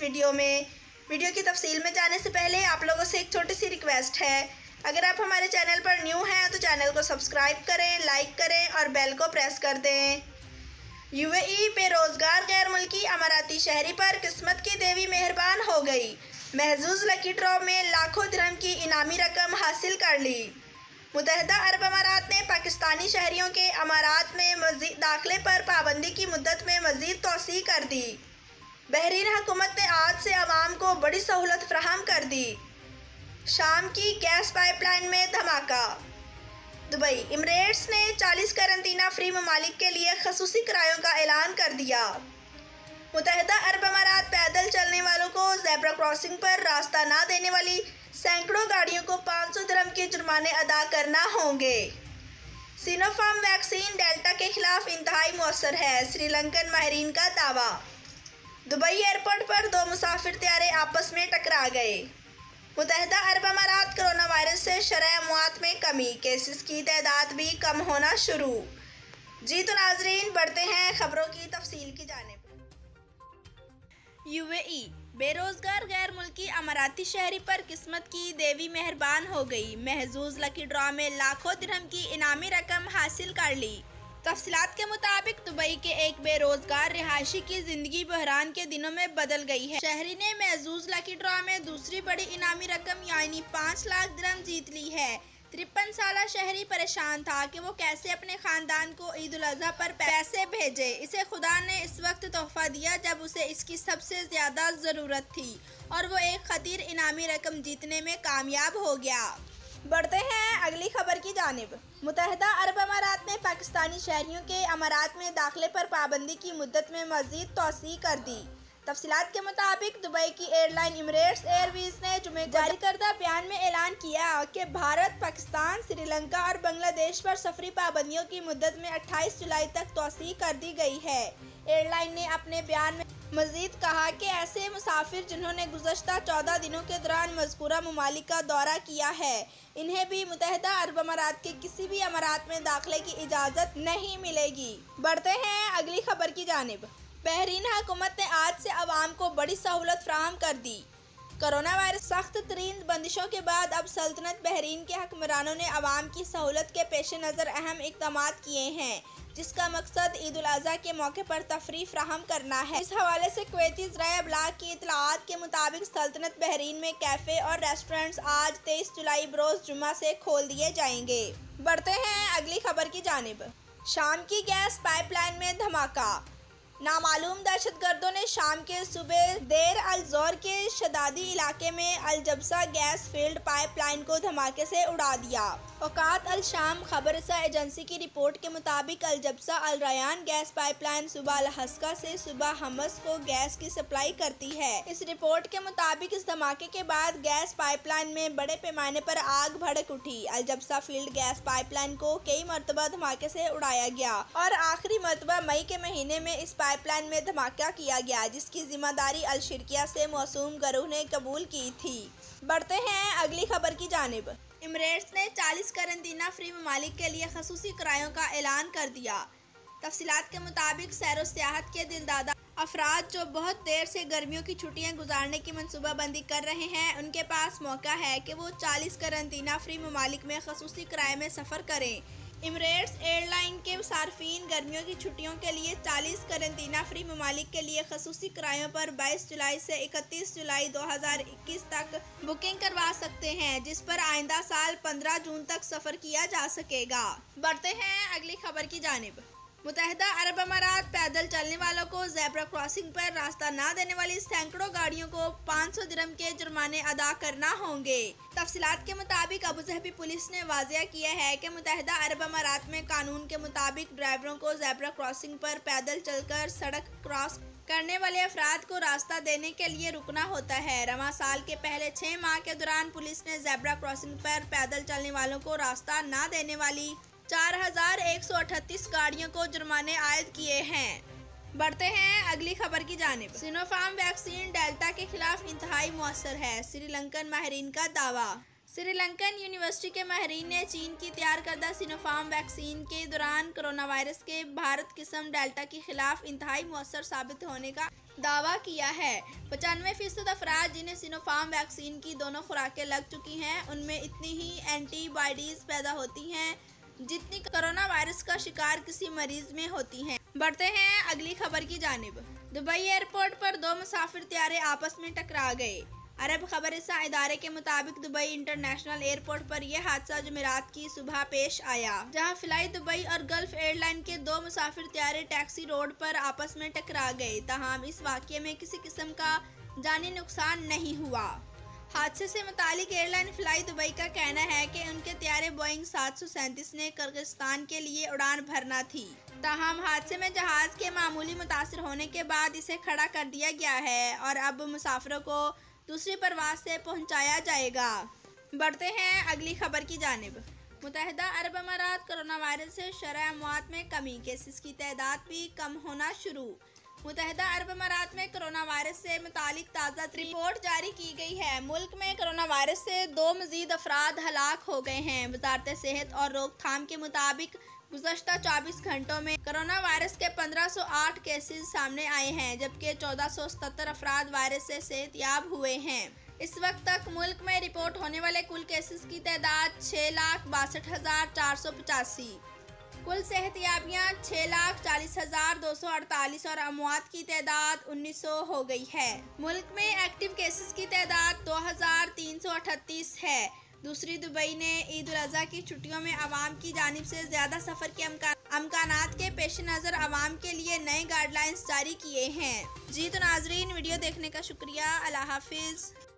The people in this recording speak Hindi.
इस वीडियो की तफसील में जाने से पहले आप लोगों से एक छोटी सी रिक्वेस्ट है। अगर आप हमारे चैनल पर न्यू हैं तो चैनल को सब्सक्राइब करें, लाइक करें और बेल को प्रेस कर दें। यूएई बेरोजगार गैर मुल्की अमाराती शहरी पर किस्मत की देवी मेहरबान हो गई। महजूज लकी ड्रॉ में लाखों दिरहम की इनामी रकम हासिल कर ली। मुत्तहिदा अरब अमारात ने पाकिस्तानी शहरियों के अमारात में मज़ीद दाखिले पर पाबंदी की मुद्दत में मज़ीद तोसी कर दी। बहरीन हुकूमत ने आज से आवाम को बड़ी सहूलत फराहम कर दी। शाम की गैस पाइपलाइन में धमाका। दुबई इमरेट्स ने 40 करंतना फ्री ममालिक के लिए खसूसी किरायों का ऐलान कर दिया। मुत्तहिदा अरब अमारात पैदल चलने वालों को ज़ेब्रा क्रॉसिंग पर रास्ता ना देने वाली सैकड़ों गाड़ियों को 500 दिरहम के जुर्माने अदा करना होंगे। सिनोफार्म वैक्सीन डेल्टा के खिलाफ इंतहाई मौसर है, श्रीलंकन माहिरीन का दावा। दुबई एयरपोर्ट पर 2 मुसाफिर त्यारे आपस में टकरा गए। मुत्तहिदा अरब अमारात कोरोना वायरस से शरह अमवात में कमी, केसेस की तादाद भी कम होना शुरू। जी तो नाजरीन, बढ़ते हैं खबरों की तफसील की जानिब। यूएई बेरोजगार गैर मुल्की अमाराती शहरी पर किस्मत की देवी मेहरबान हो गई। महजूज लकी ड्रॉ में लाखों दिरहम की इनामी रकम हासिल कर ली। तफसीलात के मुताबिक दुबई के एक बेरोजगार रिहायशी की जिंदगी बहरान के दिनों में बदल गई है। शहरी ने महजूज लकी ड्रॉ में दूसरी बड़ी इनामी रकम यानी 5 लाख दिरहम जीत ली है। 53 साला शहरी परेशान था कि वो कैसे अपने खानदान को ईद उल अजहा पर पैसे भेजे। इसे खुदा ने इस वक्त तोहफा दिया जब उसे इसकी सबसे ज्यादा जरूरत थी और वो एक खतीर इनामी रकम जीतने में कामयाब हो गया। बढ़ते हैं अगली खबर की जानिब। मुत्तहिदा अरब अमारात ने पाकिस्तानी शहरियों के अमारात में दाखिले पर पाबंदी की मुद्दत में मज़ीद तोसी कर दी। तफसीलात के मुताबिक दुबई की एयरलाइन इमरेट्स एयरवेज ने जुमे जारी करदा बयान में ऐलान किया कि भारत, पाकिस्तान, श्रीलंका और बांग्लादेश पर सफरी पाबंदियों की मुद्दत में 28 जुलाई तक तोसी कर दी गई है। एयरलाइन ने अपने बयान में मजीद कहा कि ऐसे मुसाफिर जिन्होंने गुज़श्ता 14 दिनों के दौरान मज़कूरा ममालिक का दौरा किया है, इन्हें भी मुत्तहिदा अरब अमारात के किसी भी अमारात में दाखिले की इजाज़त नहीं मिलेगी। बढ़ते हैं अगली खबर की जानिब। बहरीन हुकूमत ने आज से आवाम को बड़ी सहूलत फराहम कर दी। कोरोना वायरस सख्त तरीन बंदिशों के बाद अब सल्तनत बहरीन के हुक्मरानों ने आवाम की सहूलत के पेश नज़र अहम इक़दाम किए हैं, जिसका मकसद ईद उल अजहा के मौके पर तफरीह फराहम करना है। इस हवाले से कुवैती ज़राए अबलाग की इतलात के मुताबिक सल्तनत बहरीन में कैफ़े और रेस्टोरेंट्स आज 23 जुलाई बरोज़ जुम्मा से खोल दिए जाएंगे। बढ़ते हैं अगली खबर की जानिब। शाम की गैस पाइपलाइन में धमाका। नामालूम दहशतगर्दों ने शाम के सुबह देर अल ज़ोर के शदादी इलाके में अल जबसा गैस फील्ड पाइपलाइन को धमाके से उड़ा दिया। औकात अल शाम खबरसा एजेंसी की रिपोर्ट के मुताबिक अल जबसा अल रयान गैस पाइपलाइन सुबह अल हस्का से सुबह हमस को गैस की सप्लाई करती है। इस रिपोर्ट के मुताबिक इस धमाके के बाद गैस पाइपलाइन में बड़े पैमाने पर आग भड़क उठी। अल जबसा फील्ड गैस पाइपलाइन को कई मरतबा धमाके से उड़ाया गया और आखिरी मरतबा मई के महीने में इस पाइपलाइन में धमाका किया गया, जिसकी जिम्मेदारी अल शिरकिया से मौसूम गरोह ने कबूल की थी। बढ़ते हैं अगली खबर की जानिब। इमरेट्स ने 40 करंतना फ्री ममालिक के लिए खसूसी किरायों का ऐलान कर दिया। तफसीलात के मुताबिक सैर व सियाहत के दिलदादा अफराद जो बहुत देर से गर्मियों की छुट्टियां गुजारने की मनसूबाबंदी कर रहे हैं, उनके पास मौका है कि वो 40 करंतना फ्री ममालिक में खसूसी किराए में सफ़र करें। इमरेट्स एयरलाइन के सार्फिन गर्मियों की छुट्टियों के लिए 40 करंतना फ्री ममालिक के लिए खसूसी किरायों पर 22 जुलाई से 31 जुलाई 2021 तक बुकिंग करवा सकते हैं, जिस पर आइंदा साल 15 जून तक सफ़र किया जा सकेगा। बढ़ते हैं अगली खबर की जानिब। मुत्तहिदा अरब अमारात पैदल चलने वालों को ज़ेब्रा क्रॉसिंग पर रास्ता ना देने वाली सैकड़ों गाड़ियों को 500 दिरहम के जुर्माने अदा करना होंगे। तफसीलात के मुताबिक अबूज़हबी पुलिस ने वाज़ेह किया है कि मुत्तहिदा अरब अमारात में कानून के मुताबिक ड्राइवरों को ज़ेब्रा क्रॉसिंग पर पैदल चलकर सड़क क्रॉस करने वाले अफराद को रास्ता देने के लिए रुकना होता है। रवां साल के पहले 6 माह के दौरान पुलिस ने ज़ेब्रा क्रॉसिंग पर पैदल चलने वालों को रास्ता ना देने वाली 4138 गाड़ियों को जुर्माने आयद किए हैं। बढ़ते हैं अगली खबर की जानिब। सिनोफार्म वैक्सीन डेल्टा के खिलाफ इंतहाई मौसर है, श्रीलंकन माहिरीन का दावा। श्रीलंकन यूनिवर्सिटी के माहिरीन ने चीन की तैयार करदा सिनोफार्म वैक्सीन के दौरान कोरोना वायरस के भारत किस्म डेल्टा के खिलाफ इंतहाई मौसर साबित होने का दावा किया है। 95% अफराद जिन्हें सिनोफार्म वैक्सीन की दोनों खुराकें लग चुकी हैं, उनमें इतनी ही एंटीबॉडीज पैदा होती हैं जितनी कोरोना वायरस का शिकार किसी मरीज में होती हैं। बढ़ते हैं अगली खबर की जानिब। दुबई एयरपोर्ट पर 2 मुसाफिर त्यारे आपस में टकरा गए। अरब खबरसां इदारे के मुताबिक दुबई इंटरनेशनल एयरपोर्ट पर यह हादसा जुमेरात की सुबह पेश आया, जहां फ्लाई दुबई और गल्फ एयरलाइन के 2 मुसाफिर त्यारे टैक्सी रोड पर आपस में टकरा गए। ताहम इस वाक़ये में किसी किस्म का जानी नुकसान नहीं हुआ। हादसे से मुतालिक एयरलाइन फ्लाई दुबई का कहना है कि उनके त्यारे बोइंग 737 ने किर्गिस्तान के लिए उड़ान भरना थी। ताहम हादसे में जहाज़ के मामूली मुतासर होने के बाद इसे खड़ा कर दिया गया है और अब मुसाफिरों को दूसरी परवाज से पहुंचाया जाएगा। बढ़ते हैं अगली खबर की जानिब। मुत्तहिदा अरब अमारात कोरोना वायरस से शरह अमवात में कमी, केसेस की तादाद भी कम होना शुरू। मुत्तहिदा अरब अमारात में कोरोना वायरस से मुतालिक ताज़ा रिपोर्ट जारी की गई है। मुल्क में कोरोना वायरस से 2 मज़ीद अफराद हलाक हो गए हैं। वज़ारत सेहत और रोकथाम के मुताबिक गुज़श्ता 24 घंटों में कोरोना वायरस के 1508 केसेस सामने आए हैं, जबकि 1477 अफराद वायरस से सेहतयाब हुए हैं। इस वक्त तक मुल्क में रिपोर्ट होने वाले कुल केसेस की तादाद 6,62,485। कुल सेहतयाबियाँ 6,40,248 और अमवात की तादाद 1900 हो गई है। मुल्क में एक्टिव केसेस की तादाद 2,338 है। दूसरी दुबई ने ईद उल अज़हा की छुट्टियों में आवाम की जानिब से ज़्यादा सफ़र के अमकानात के पेश नज़र आवाम के लिए नए गाइडलाइंस जारी किए हैं। जी तो नाजरीन, वीडियो देखने का शुक्रिया। अल्लाह हाफिज़।